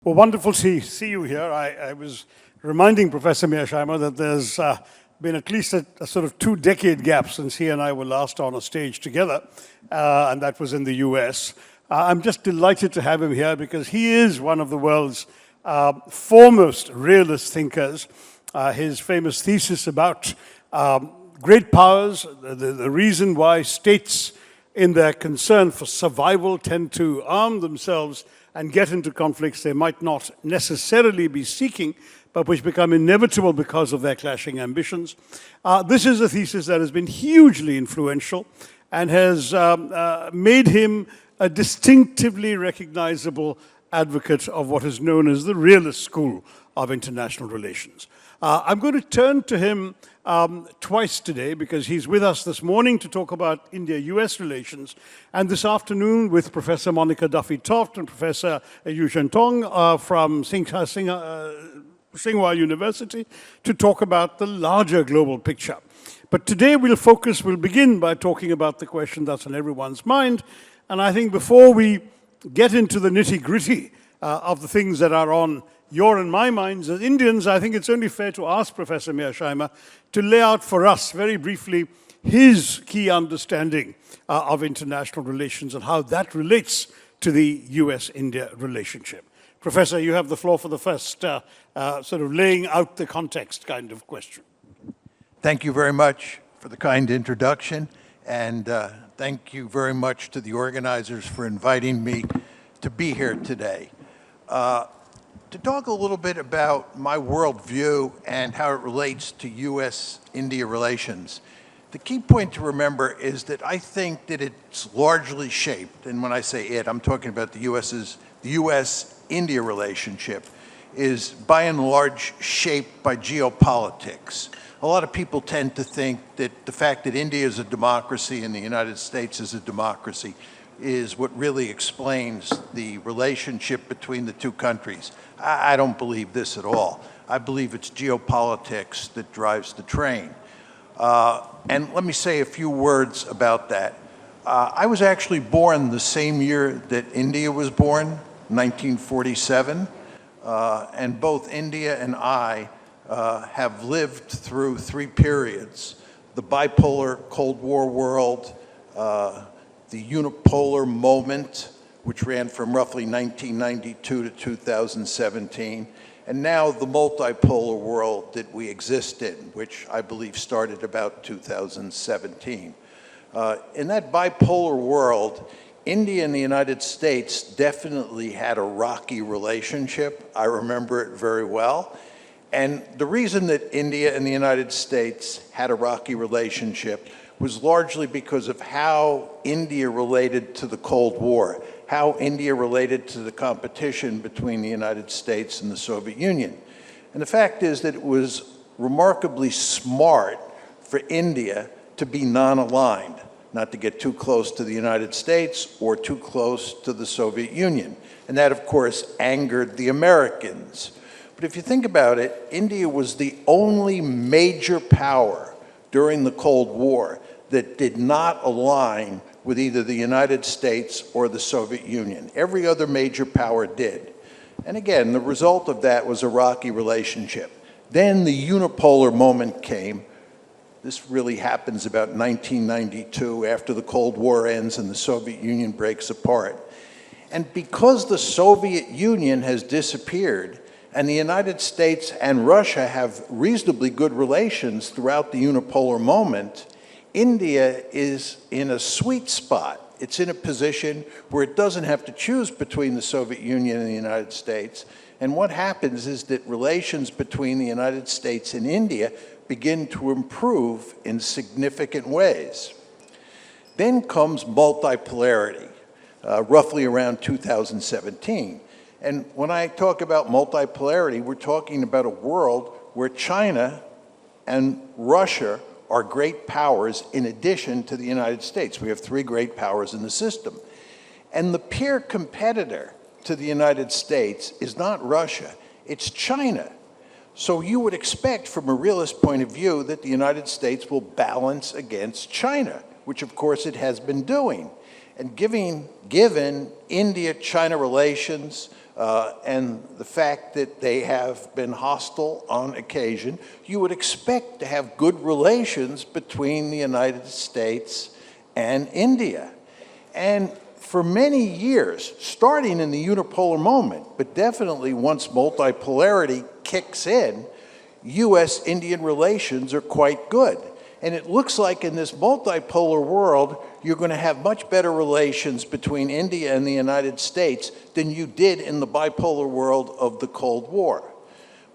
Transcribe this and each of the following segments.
Well, wonderful to see you here. I was reminding Professor Mearsheimer that there's been at least a sort of 2-decade gap since he and I were last on a stage together, and that was in the US. I'm just delighted to have him here because he is one of the world's foremost realist thinkers. His famous thesis about great powers, the reason why states in their concern for survival tend to arm themselves and get into conflicts they might not necessarily be seeking, but which become inevitable because of their clashing ambitions. This is a thesis that has been hugely influential and has made him a distinctively recognizable advocate of what is known as the realist school of international relations. I'm going to turn to him twice today because he's with us this morning to talk about India-US relations, and this afternoon with Professor Monica Duffy-Toft and Professor Yu Shentong from Tsinghua University to talk about the larger global picture. But today we'll begin by talking about the question that's on everyone's mind, and I think before we get into the nitty-gritty of the things that are on your and my minds as Indians, I think it's only fair to ask Professor Mearsheimer to lay out for us very briefly his key understanding of international relations and how that relates to the US-India relationship. Professor, you have the floor for the first sort of laying out the context kind of question. Thank you very much for the kind introduction, and thank you very much to the organizers for inviting me to be here today. To talk a little bit about my worldview and how it relates to US-India relations. The key point to remember is that I think that it's largely shaped, and when I say it, I'm talking about the US-India relationship, is by and large shaped by geopolitics. A lot of people tend to think that the fact that India is a democracy and the United States is a democracy is what really explains the relationship between the two countries. I don't believe this at all. I believe it's geopolitics that drives the train. And let me say a few words about that. I was actually born the same year that India was born, 1947, and both India and I have lived through 3 periods: the bipolar Cold War world, the unipolar moment, which ran from roughly 1992 to 2017, and now the multipolar world that we exist in, which I believe started about 2017. In that bipolar world, India and the United States definitely had a rocky relationship. I remember it very well. And the reason that India and the United States had a rocky relationship was largely because of how India related to the Cold War, how India related to the competition between the United States and the Soviet Union. And the fact is that it was remarkably smart for India to be non-aligned, not to get too close to the United States or too close to the Soviet Union. And that, of course, angered the Americans. But if you think about it, India was the only major power during the Cold War that did not align with either the United States or the Soviet Union. Every other major power did. And again, the result of that was a rocky relationship. Then the unipolar moment came. This really happens about 1992, after the Cold War ends and the Soviet Union breaks apart. And because the Soviet Union has disappeared, and the United States and Russia have reasonably good relations throughout the unipolar moment, India is in a sweet spot. It's in a position where it doesn't have to choose between the Soviet Union and the United States. And what happens is that relations between the United States and India begin to improve in significant ways. Then comes multipolarity, roughly around 2017. And when I talk about multipolarity, we're talking about a world where China and Russia are great powers in addition to the United States. We have 3 great powers in the system. And the peer competitor to the United States is not Russia, it's China. So you would expect from a realist point of view that the United States will balance against China, which of course it has been doing. And given India-China relations, and the fact that they have been hostile on occasion, you would expect to have good relations between the United States and India. And for many years, starting in the unipolar moment, but definitely once multipolarity kicks in, US-Indian relations are quite good. And it looks like in this multipolar world, you're going to have much better relations between India and the United States than you did in the bipolar world of the Cold War.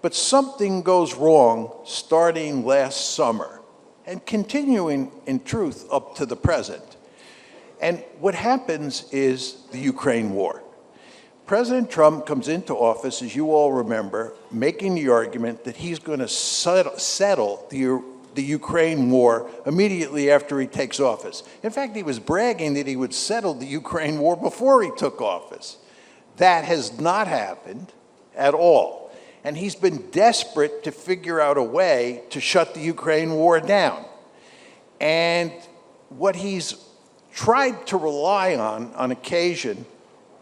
But something goes wrong starting last summer and continuing, in truth, up to the present. And what happens is the Ukraine war. President Trump comes into office, as you all remember, making the argument that he's going to settle the Ukraine war immediately after he takes office. In fact, he was bragging that he would settle the Ukraine war before he took office. That has not happened at all. And he's been desperate to figure out a way to shut the Ukraine war down. And what he's tried to rely on occasion,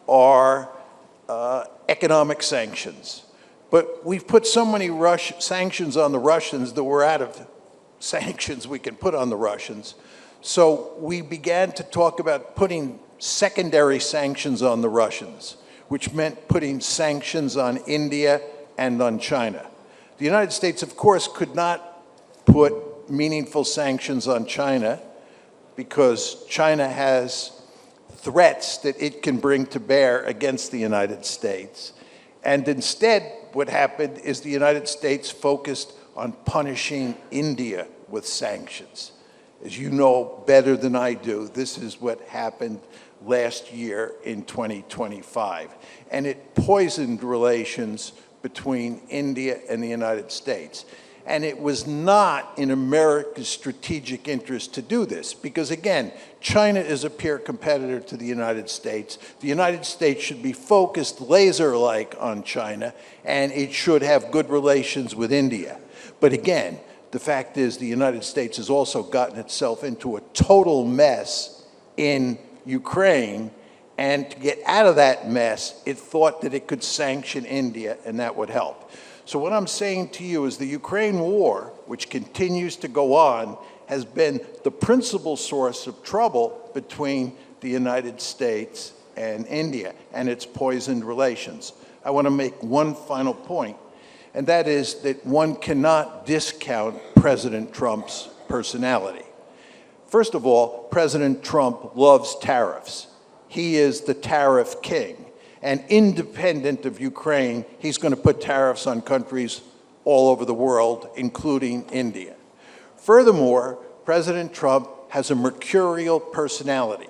are economic sanctions. But we've put so many sanctions on the Russians that we're out of sanctions we can put on the Russians. So we began to talk about putting secondary sanctions on the Russians, which meant putting sanctions on India and on China. The United States, of course, could not put meaningful sanctions on China because China has threats that it can bring to bear against the United States. And instead, what happened is the United States focused on punishing India with sanctions. As you know better than I do, this is what happened last year in 2025. And it poisoned relations between India and the United States. And it was not in America's strategic interest to do this, because again, China is a peer competitor to the United States. The United States should be focused laser-like on China, and it should have good relations with India. But again, the fact is the United States has also gotten itself into a total mess in Ukraine, and to get out of that mess, it thought that it could sanction India, and that would help. So what I'm saying to you is the Ukraine war, which continues to go on, has been the principal source of trouble between the United States and India, and it's poisoned relations. I want to make one final point, and that is that one cannot discount President Trump's personality. First of all, President Trump loves tariffs. He is the tariff king. And independent of Ukraine, he's going to put tariffs on countries all over the world, including India. Furthermore, President Trump has a mercurial personality.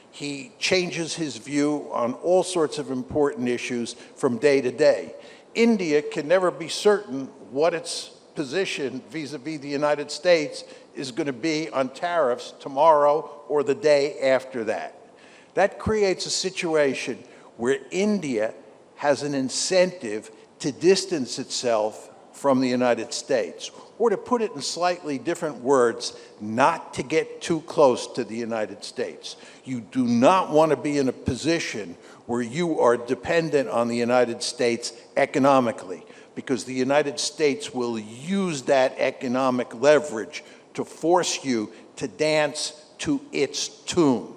He changes his view on all sorts of important issues from day to day. India can never be certain what its position vis-a-vis the United States is going to be on tariffs tomorrow or the day after that. That creates a situation where India has an incentive to distance itself from the United States. Or to put it in slightly different words, not to get too close to the United States. You do not want to be in a position where you are dependent on the United States economically, because the United States will use that economic leverage to force you to dance to its tune.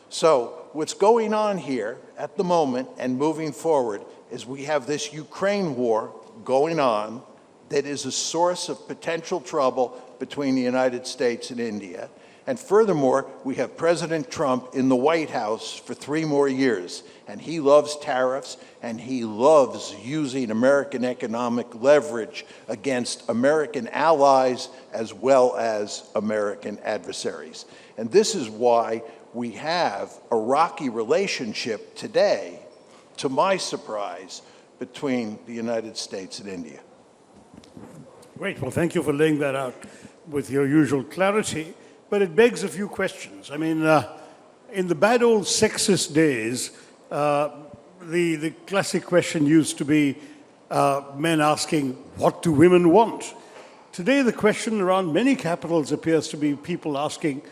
So what's going on here at the moment and moving forward is we have this Ukraine war going on that is a source of potential trouble between the United States and India. And furthermore, we have President Trump in the White House for 3 more years. And he loves tariffs, and he loves using American economic leverage against American allies as well as American adversaries. And this is why we have a rocky relationship today, to my surprise, between the United States and India. Great. Well, thank you for laying that out with your usual clarity. But it begs a few questions. I mean, in the bad old sexist days, the classic question used to be men asking, what do women want? Today, the question around many capitals appears to be people asking,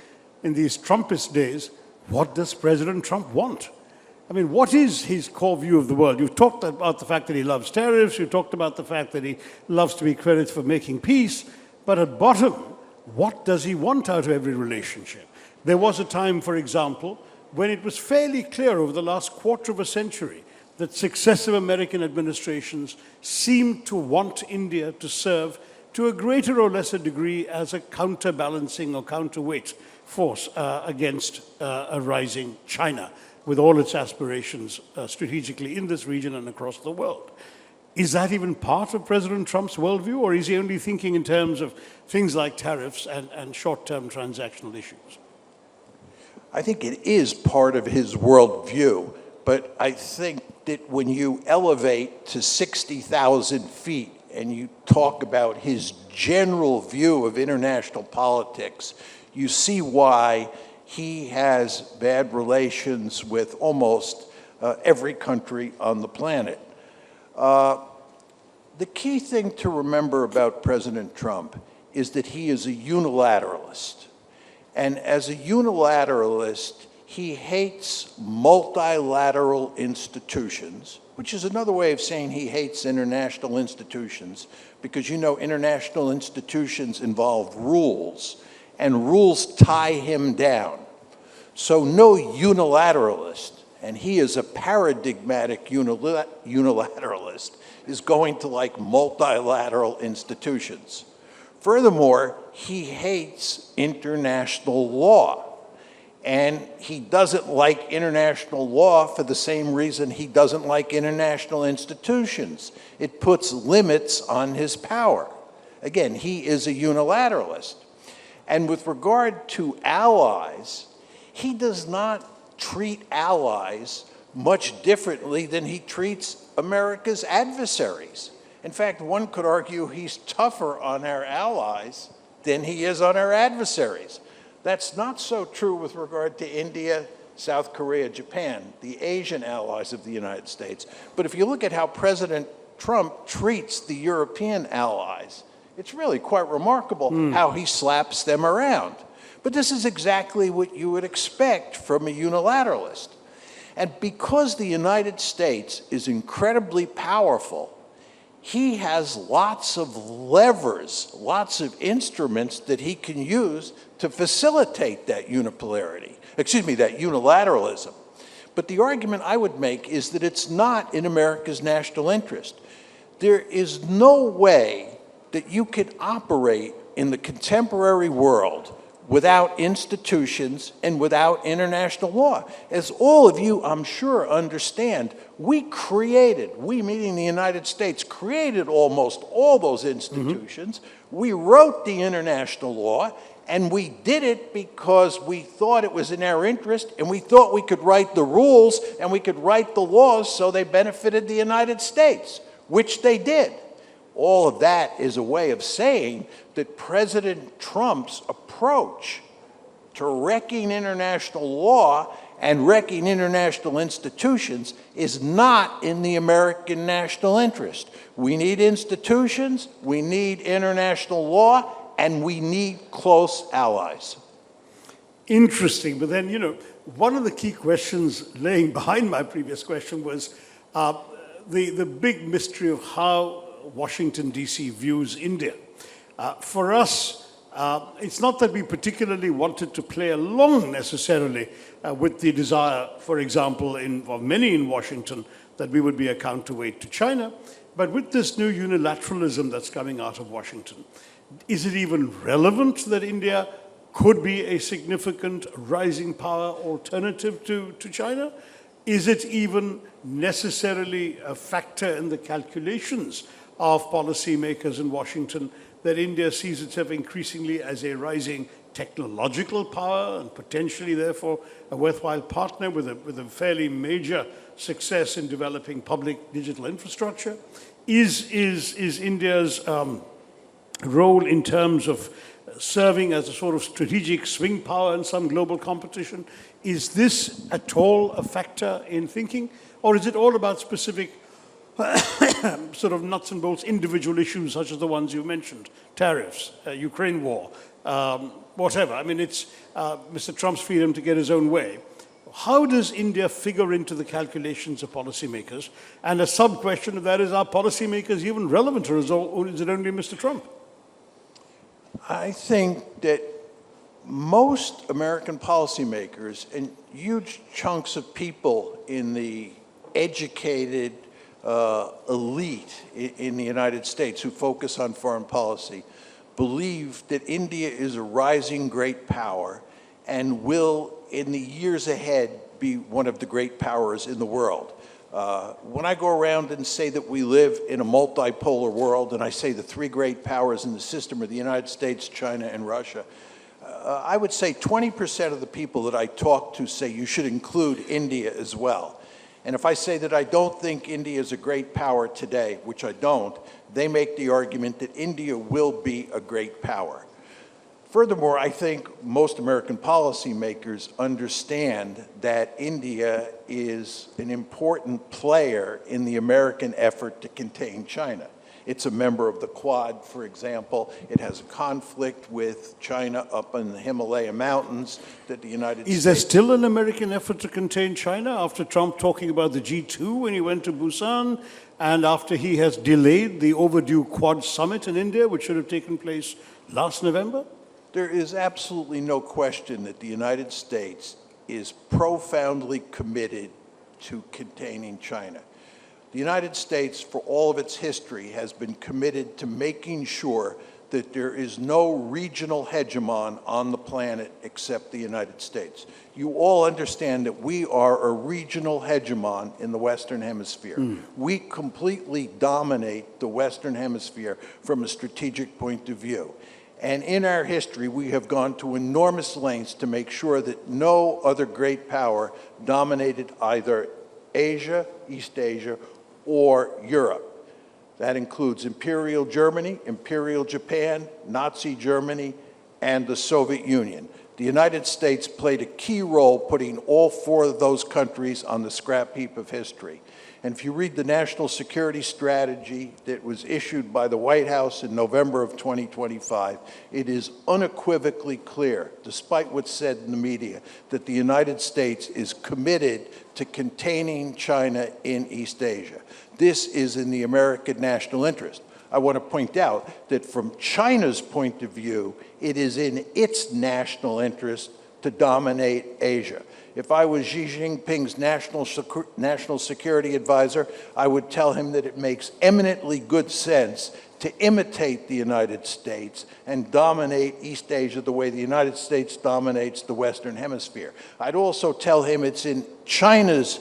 in these Trumpist days, what does President Trump want? I mean, what is his core view of the world? You've talked about the fact that he loves tariffs, you talked about the fact that he loves to be credited for making peace, but at bottom, what does he want out of every relationship? There was a time, for example, when it was fairly clear over the last quarter of a century that successive American administrations seemed to want India to serve to a greater or lesser degree as a counterbalancing or counterweight force against a rising China, with all its aspirations strategically in this region and across the world. Is that even part of President Trump's worldview, or is he only thinking in terms of things like tariffs and short-term transactional issues? I think it is part of his worldview, but I think that when you elevate to 60,000 feet and you talk about his general view of international politics, you see why he has bad relations with almost every country on the planet. The key thing to remember about President Trump is that he is a unilateralist. And as a unilateralist, he hates multilateral institutions, which is another way of saying he hates international institutions, because you know international institutions involve rules, and rules tie him down. So no unilateralist, and he is a paradigmatic unilateralist, is going to like multilateral institutions. Furthermore, he hates international law. And he doesn't like international law for the same reason he doesn't like international institutions. It puts limits on his power. Again, he is a unilateralist. And with regard to allies, he does not treat allies much differently than he treats America's adversaries. In fact, one could argue he's tougher on our allies than he is on our adversaries. That's not so true with regard to India, South Korea, Japan, the Asian allies of the United States. But if you look at how President Trump treats the European allies, it's really quite remarkable how he slaps them around. But this is exactly what you would expect from a unilateralist. And because the United States is incredibly powerful, he has lots of levers, lots of instruments that he can use to facilitate that that unilateralism. But the argument I would make is that it's not in America's national interest. There is no way that you can operate in the contemporary world without institutions and without international law. As all of you, I'm sure, understand, we meaning the United States, created almost all those institutions. We wrote the international law, and we did it because we thought it was in our interest, and we thought we could write the rules and we could write the laws so they benefited the United States, which they did. All of that is a way of saying that President Trump's approach to wrecking international law and wrecking international institutions is not in the American national interest. We need institutions, we need international law, and we need close allies. Interesting, but then, one of the key questions laying behind my previous question was the big mystery of how Washington, D.C. views India. For us, it's not that we particularly wanted to play along necessarily with the desire, for example, of many in Washington, that we would be a counterweight to China, but with this new unilateralism that's coming out of Washington, is it even relevant that India could be a significant rising power alternative to China? Is it even necessarily a factor in the calculations of policymakers in Washington that India sees itself increasingly as a rising technological power and potentially, therefore, a worthwhile partner with a fairly major success in developing public digital infrastructure? Is India's role in terms of serving as a sort of strategic swing power in some global competition, is this at all a factor in thinking? Or is it all about specific sort of nuts and bolts individual issues such as the ones you mentioned, tariffs, Ukraine war, whatever? I mean, it's Mr. Trump's freedom to get his own way. How does India figure into the calculations of policymakers? And a sub-question of that is, are policymakers even relevant, or is it only Mr. Trump? I think that most American policymakers and huge chunks of people in the educated elite in the United States who focus on foreign policy believe that India is a rising great power and will, in the years ahead, be one of the great powers in the world. When I go around and say that we live in a multipolar world, and I say the three great powers in the system are the United States, China, and Russia, I would say 20% of the people that I talk to say you should include India as well. And if I say that I don't think India is a great power today, which I don't, they make the argument that India will be a great power. Furthermore, I think most American policymakers understand that India is an important player in the American effort to contain China. It's a member of the Quad, for example. It has a conflict with China up in the Himalaya mountains that the United States... Is there still an American effort to contain China after Trump talking about the G2 when he went to Busan, and after he has delayed the overdue Quad summit in India, which should have taken place last November? There is absolutely no question that the United States is profoundly committed to containing China. The United States, for all of its history, has been committed to making sure that there is no regional hegemon on the planet except the United States. You all understand that we are a regional hegemon in the Western Hemisphere. We completely dominate the Western Hemisphere from a strategic point of view. And in our history, we have gone to enormous lengths to make sure that no other great power dominated either Asia, East Asia, or Europe. That includes Imperial Germany, Imperial Japan, Nazi Germany, and the Soviet Union. The United States played a key role putting all four of those countries on the scrap heap of history. And if you read the national security strategy that was issued by the White House in November of 2025, it is unequivocally clear, despite what's said in the media, that the United States is committed to containing China in East Asia. This is in the American national interest. I want to point out that from China's point of view, it is in its national interest to dominate Asia. If I was Xi Jinping's national security advisor, I would tell him that it makes eminently good sense to imitate the United States and dominate East Asia the way the United States dominates the Western Hemisphere. I'd also tell him it's in China's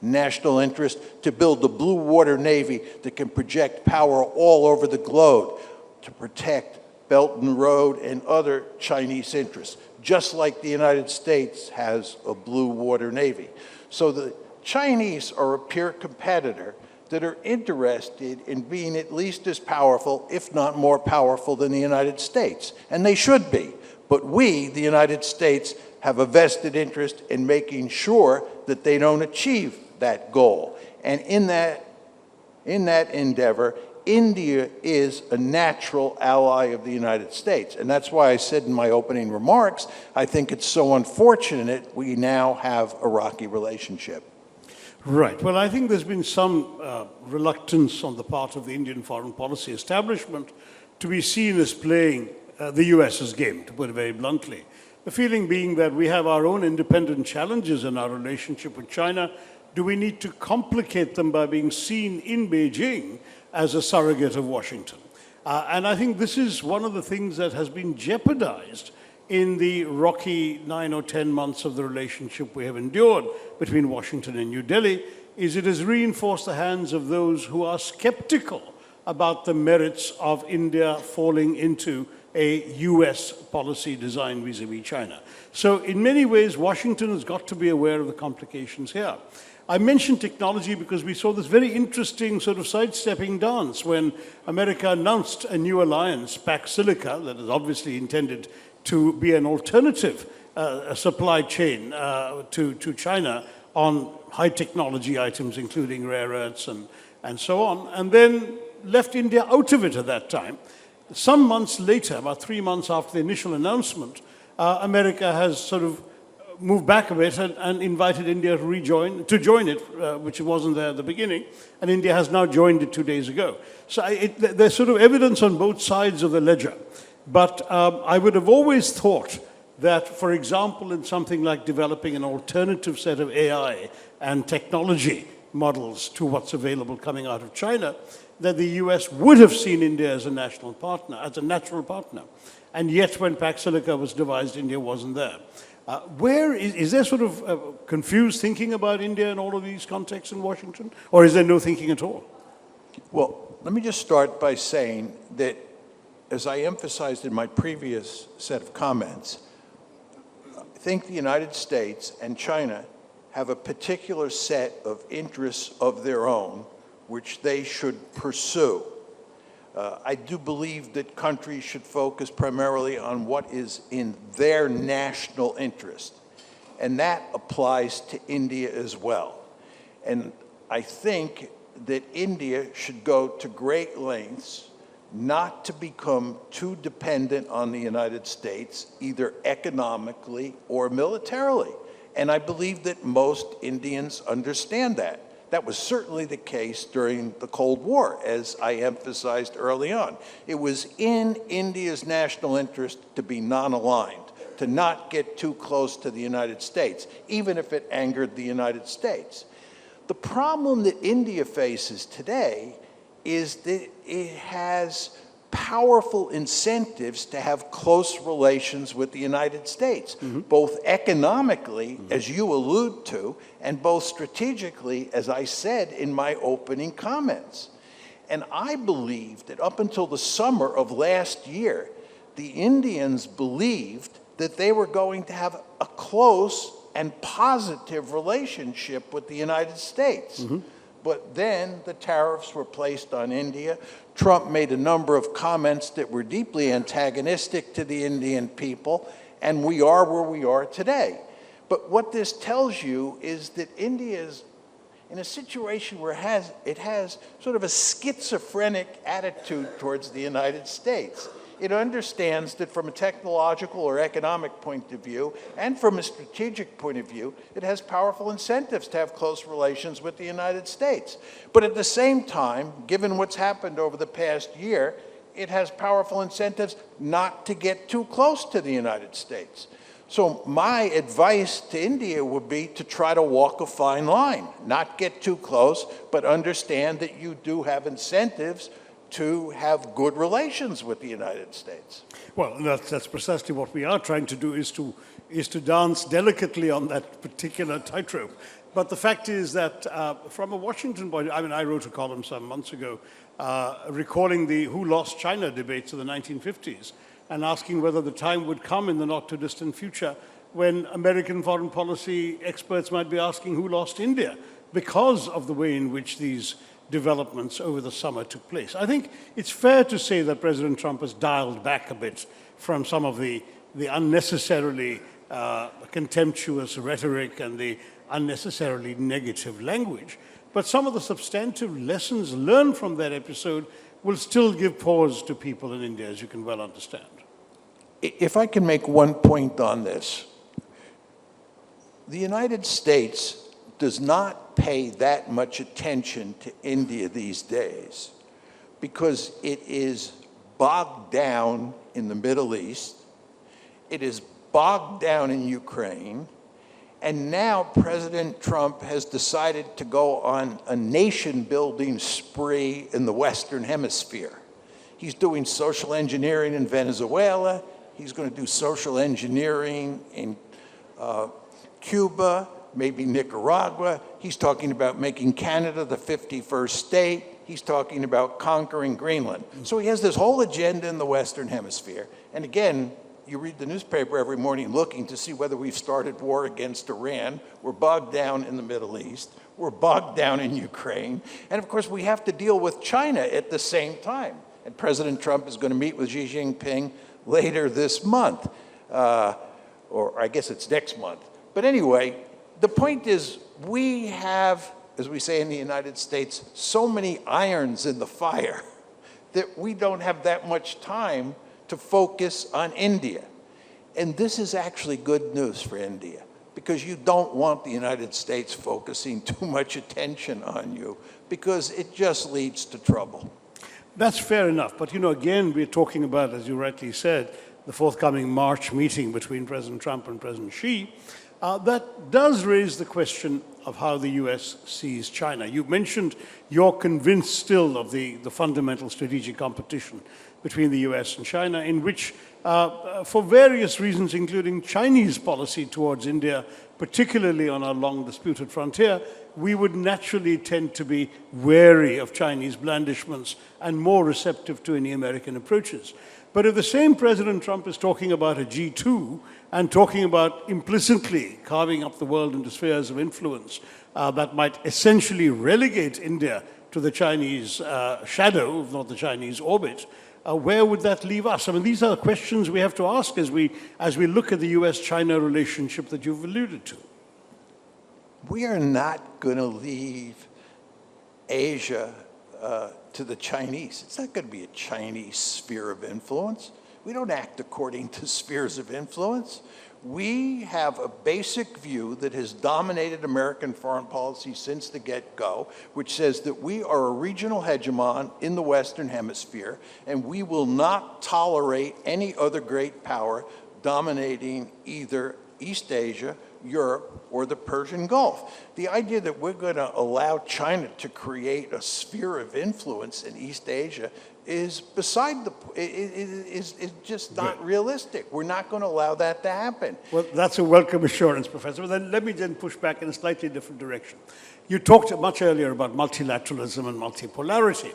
national interest to build the Blue Water Navy that can project power all over the globe to protect Belt and Road and other Chinese interests, just like the United States has a Blue Water Navy. So the Chinese are a peer competitor that are interested in being at least as powerful, if not more powerful, than the United States. And they should be. But we, the United States, have a vested interest in making sure that they don't achieve that goal. And in that endeavor, India is a natural ally of the United States. And that's why I said in my opening remarks, I think it's so unfortunate we now have a rocky relationship. Right. Well, I think there's been some reluctance on the part of the Indian foreign policy establishment to be seen as playing the US's game, to put it very bluntly. The feeling being that we have our own independent challenges in our relationship with China. Do we need to complicate them by being seen in Beijing as a surrogate of Washington? And I think this is one of the things that has been jeopardized in the rocky 9 or 10 months of the relationship we have endured between Washington and New Delhi, is it has reinforced the hands of those who are skeptical about the merits of India falling into a US policy design vis-a-vis China. So in many ways, Washington has got to be aware of the complications here. I mentioned technology because we saw this very interesting sort of sidestepping dance when America announced a new alliance, Pax Silica, that is obviously intended to be an alternative supply chain to China on high technology items, including rare earths and so on, and then left India out of it at that time. Some months later, about 3 months after the initial announcement, America has sort of moved back a bit and invited India to join it, which wasn't there at the beginning, and India has now joined it 2 days ago. So there's sort of evidence on both sides of the ledger. But I would have always thought that, for example, in something like developing an alternative set of AI and technology models to what's available coming out of China, that the US would have seen India as a national partner, as a natural partner. And yet, when Pax Silica was devised, India wasn't there. Is there sort of confused thinking about India in all of these contexts in Washington? Or is there no thinking at all? Well, let me just start by saying that, as I emphasized in my previous set of comments, I think the United States and China have a particular set of interests of their own, which they should pursue. I do believe that countries should focus primarily on what is in their national interest, and that applies to India as well. And I think that India should go to great lengths not to become too dependent on the United States, either economically or militarily. And I believe that most Indians understand that. That was certainly the case during the Cold War, as I emphasized early on. It was in India's national interest to be non-aligned, to not get too close to the United States, even if it angered the United States. The problem that India faces today is that it has powerful incentives to have close relations with the United States, both economically, as you allude to, and both strategically, as I said in my opening comments. And I believe that up until the summer of last year, the Indians believed that they were going to have a close and positive relationship with the United States. But then the tariffs were placed on India. Trump made a number of comments that were deeply antagonistic to the Indian people, and we are where we are today. But what this tells you is that India is in a situation where it has sort of a schizophrenic attitude towards the United States. It understands that from a technological or economic point of view, and from a strategic point of view, it has powerful incentives to have close relations with the United States. But at the same time, given what's happened over the past year, it has powerful incentives not to get too close to the United States. So my advice to India would be to try to walk a fine line, not get too close, but understand that you do have incentives to have good relations with the United States. Well, that's precisely what we are trying to do, is to dance delicately on that particular tightrope. But the fact is that from a Washington point, I mean, I wrote a column some months ago recalling the who lost China debates of the 1950s and asking whether the time would come in the not too distant future when American foreign policy experts might be asking who lost India because of the way in which these developments over the summer took place. I think it's fair to say that President Trump has dialed back a bit from some of the unnecessarily contemptuous rhetoric and the unnecessarily negative language. But some of the substantive lessons learned from that episode will still give pause to people in India, as you can well understand. If I can make one point on this, the United States does not pay that much attention to India these days because it is bogged down in the Middle East, it is bogged down in Ukraine, and now President Trump has decided to go on a nation-building spree in the Western Hemisphere. He's doing social engineering in Venezuela, he's going to do social engineering in Cuba, maybe Nicaragua. He's talking about making Canada the 51st state. He's talking about conquering Greenland. So he has this whole agenda in the Western Hemisphere. And again, you read the newspaper every morning looking to see whether we've started war against Iran. We're bogged down in the Middle East. We're bogged down in Ukraine. And of course, we have to deal with China at the same time. And President Trump is going to meet with Xi Jinping later this month. Or I guess it's next month. But anyway, the point is, we have, as we say in the United States, so many irons in the fire that we don't have that much time to focus on India. And this is actually good news for India, because you don't want the United States focusing too much attention on you, because it just leads to trouble. That's fair enough. But, again, we're talking about, as you rightly said, the forthcoming March meeting between President Trump and President Xi. That does raise the question of how the U.S. sees China. You mentioned you're convinced still of the fundamental strategic competition between the U.S. and China, in which, for various reasons, including Chinese policy towards India, particularly on our long disputed frontier, we would naturally tend to be wary of Chinese blandishments and more receptive to any American approaches. But if the same President Trump is talking about a G2 and talking about implicitly carving up the world into spheres of influence that might essentially relegate India to the Chinese shadow, if not the Chinese orbit, where would that leave us? I mean, these are questions we have to ask as we look at the US-China relationship that you've alluded to. We are not going to leave Asia to the Chinese. It's not going to be a Chinese sphere of influence. We don't act according to spheres of influence. We have a basic view that has dominated American foreign policy since the get-go, which says that we are a regional hegemon in the Western Hemisphere, and we will not tolerate any other great power dominating either East Asia, Europe, or the Persian Gulf. The idea that we're going to allow China to create a sphere of influence in East Asia is beside the is just not realistic. We're not going to allow that to happen. Well, that's a welcome assurance, Professor. But then let me push back in a slightly different direction. You talked much earlier about multilateralism and multipolarity.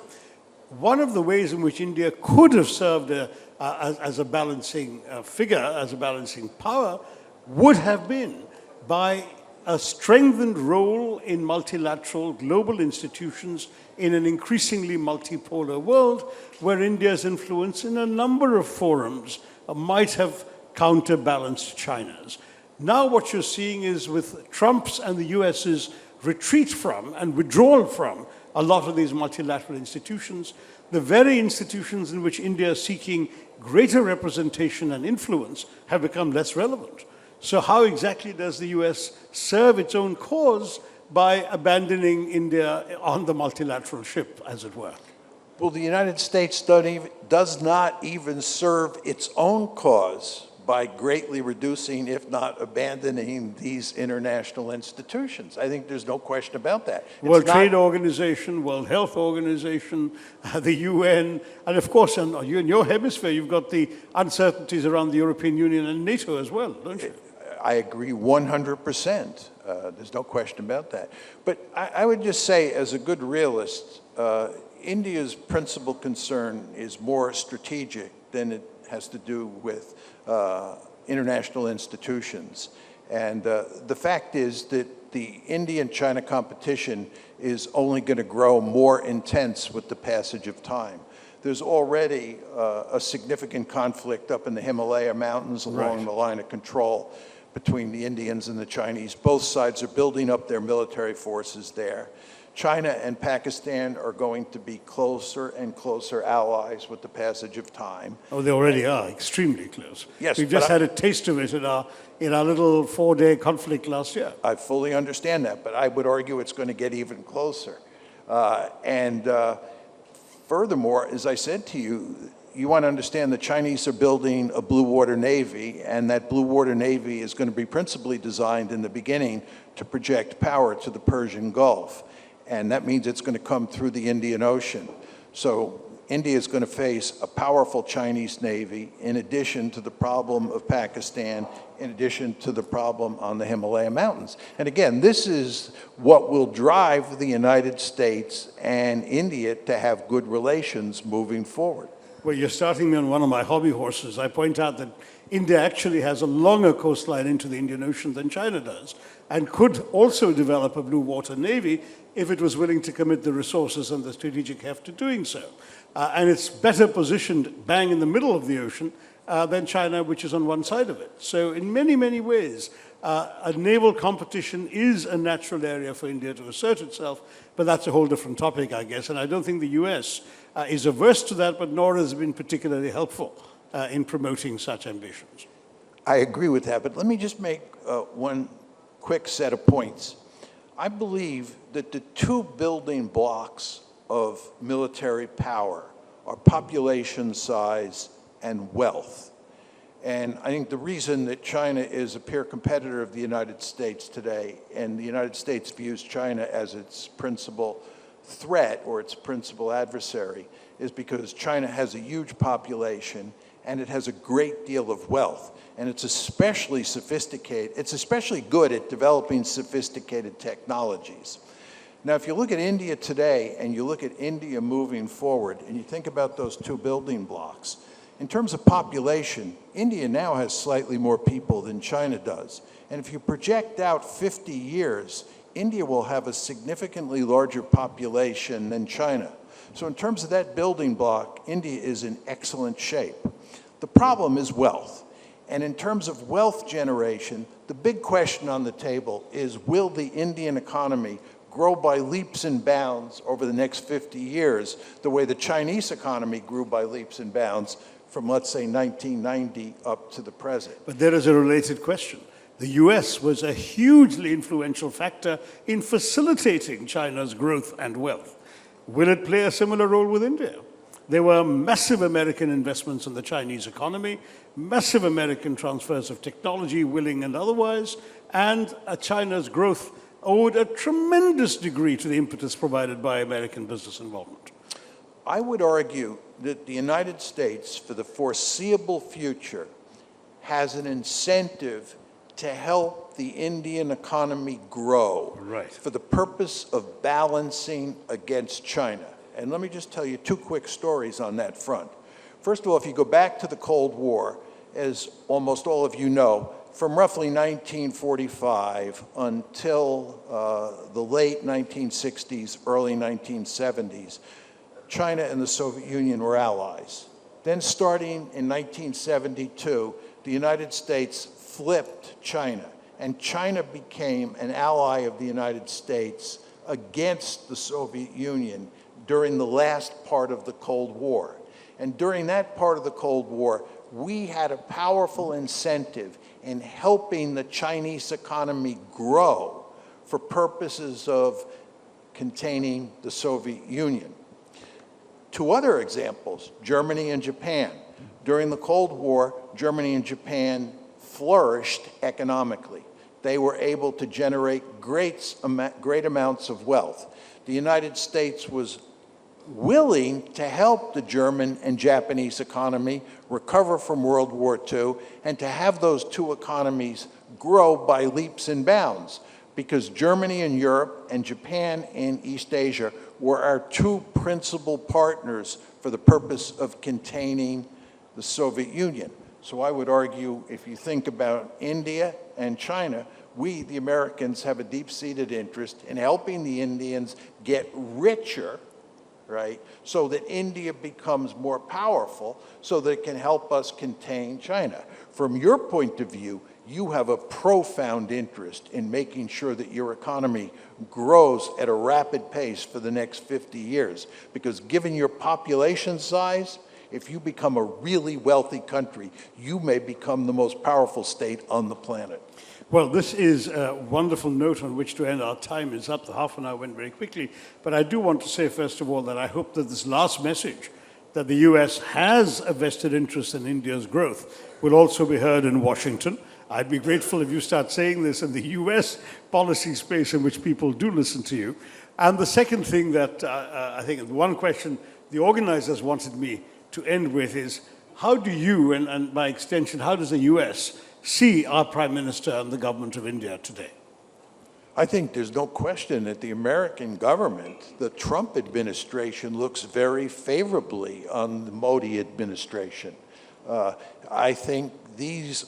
One of the ways in which India could have served as a balancing figure, as a balancing power, would have been by a strengthened role in multilateral global institutions in an increasingly multipolar world, where India's influence in a number of forums might have counterbalanced China's. Now what you're seeing is, with Trump's and the US's retreat from and withdrawal from a lot of these multilateral institutions, the very institutions in which India is seeking greater representation and influence have become less relevant. So how exactly does the US serve its own cause by abandoning India on the multilateral ship, as it were? Well, the United States does not even serve its own cause by greatly reducing, if not abandoning, these international institutions. I think there's no question about that. World Trade Organization, World Health Organization, the UN, and of course, in your hemisphere, you've got the uncertainties around the European Union and NATO as well, don't you? I agree 100%. There's no question about that. But I would just say, as a good realist, India's principal concern is more strategic than it has to do with international institutions. And the fact is that the Indian-China competition is only going to grow more intense with the passage of time. There's already a significant conflict up in the Himalaya Mountains along the line of control between the Indians and the Chinese. Both sides are building up their military forces there. China and Pakistan are going to be closer and closer allies with the passage of time. Oh, they already are, extremely close. Yes, we've just had a taste of it in our little 4-day conflict last year. I fully understand that, but I would argue it's going to get even closer. Furthermore, as I said to you, you want to understand the Chinese are building a blue water navy, and that blue water navy is going to be principally designed in the beginning to project power to the Persian Gulf. And that means it's going to come through the Indian Ocean. So India is going to face a powerful Chinese navy, in addition to the problem of Pakistan, in addition to the problem on the Himalaya Mountains. And again, this is what will drive the United States and India to have good relations moving forward. Well, you're starting me on one of my hobby horses. I point out that India actually has a longer coastline into the Indian Ocean than China does, and could also develop a blue water navy if it was willing to commit the resources and the strategic heft to doing so. And it's better positioned bang in the middle of the ocean than China, which is on one side of it. So in many, many ways, a naval competition is a natural area for India to assert itself, but that's a whole different topic, I guess. And I don't think the US is averse to that, but nor has been particularly helpful in promoting such ambitions. I agree with that, but let me just make one quick set of points. I believe that the two building blocks of military power are population size and wealth. And I think the reason that China is a peer competitor of the United States today, and the United States views China as its principal threat or its principal adversary, is because China has a huge population and it has a great deal of wealth. And it's especially sophisticated, it's especially good at developing sophisticated technologies. Now, if you look at India today and you look at India moving forward and you think about those two building blocks, in terms of population, India now has slightly more people than China does. And if you project out 50 years, India will have a significantly larger population than China. So in terms of that building block, India is in excellent shape. The problem is wealth. And in terms of wealth generation, the big question on the table is, will the Indian economy grow by leaps and bounds over the next 50 years, the way the Chinese economy grew by leaps and bounds from, let's say, 1990 up to the present? But there is a related question. The US was a hugely influential factor in facilitating China's growth and wealth. Will it play a similar role with India? There were massive American investments in the Chinese economy, massive American transfers of technology, willing and otherwise, and China's growth owed a tremendous degree to the impetus provided by American business involvement. I would argue that the United States, for the foreseeable future, has an incentive to help the Indian economy grow for the purpose of balancing against China. And let me just tell you two quick stories on that front. First of all, if you go back to the Cold War, as almost all of you know, from roughly 1945 until the late 1960s, early 1970s, China and the Soviet Union were allies. Then starting in 1972, the United States flipped China, and China became an ally of the United States against the Soviet Union during the last part of the Cold War. And during that part of the Cold War, we had a powerful incentive in helping the Chinese economy grow for purposes of containing the Soviet Union. Two other examples, Germany and Japan. During the Cold War, Germany and Japan flourished economically. They were able to generate great amounts of wealth. The United States was willing to help the German and Japanese economy recover from World War II and to have those two economies grow by leaps and bounds, because Germany in Europe and Japan in East Asia were our two principal partners for the purpose of containing the Soviet Union. So I would argue, if you think about India and China, we, the Americans, have a deep-seated interest in helping the Indians get richer, right, so that India becomes more powerful, so that it can help us contain China. From your point of view, you have a profound interest in making sure that your economy grows at a rapid pace for the next 50 years, because given your population size, if you become a really wealthy country, you may become the most powerful state on the planet. Well, this is a wonderful note on which to end. Our time is up. The half an hour went very quickly. But I do want to say, first of all, that I hope that this last message, that the US has a vested interest in India's growth, will also be heard in Washington. I'd be grateful if you start saying this in the US policy space in which people do listen to you. And the second thing that I think, one question the organizers wanted me to end with is, how do you, and by extension, how does the US see our Prime Minister and the government of India today? I think there's no question that the American government, the Trump administration, looks very favorably on the Modi administration. I think these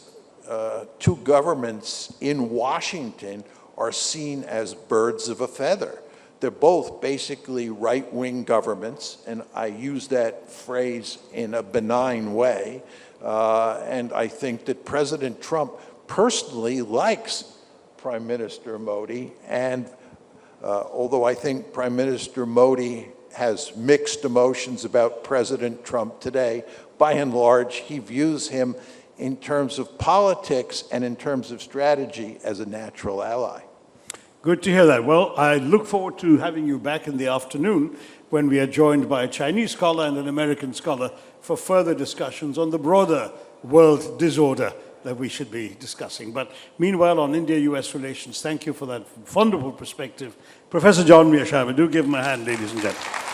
two governments in Washington are seen as birds of a feather. They're both basically right-wing governments, and I use that phrase in a benign way. And I think that President Trump personally likes Prime Minister Modi, and although I think Prime Minister Modi has mixed emotions about President Trump today, by and large, he views him in terms of politics and in terms of strategy as a natural ally. Good to hear that. Well, I look forward to having you back in the afternoon when we are joined by a Chinese scholar and an American scholar for further discussions on the broader world disorder that we should be discussing. But meanwhile, on India-US relations, thank you for that wonderful perspective. Professor John Mearsheimer, do give him a hand, ladies and gentlemen.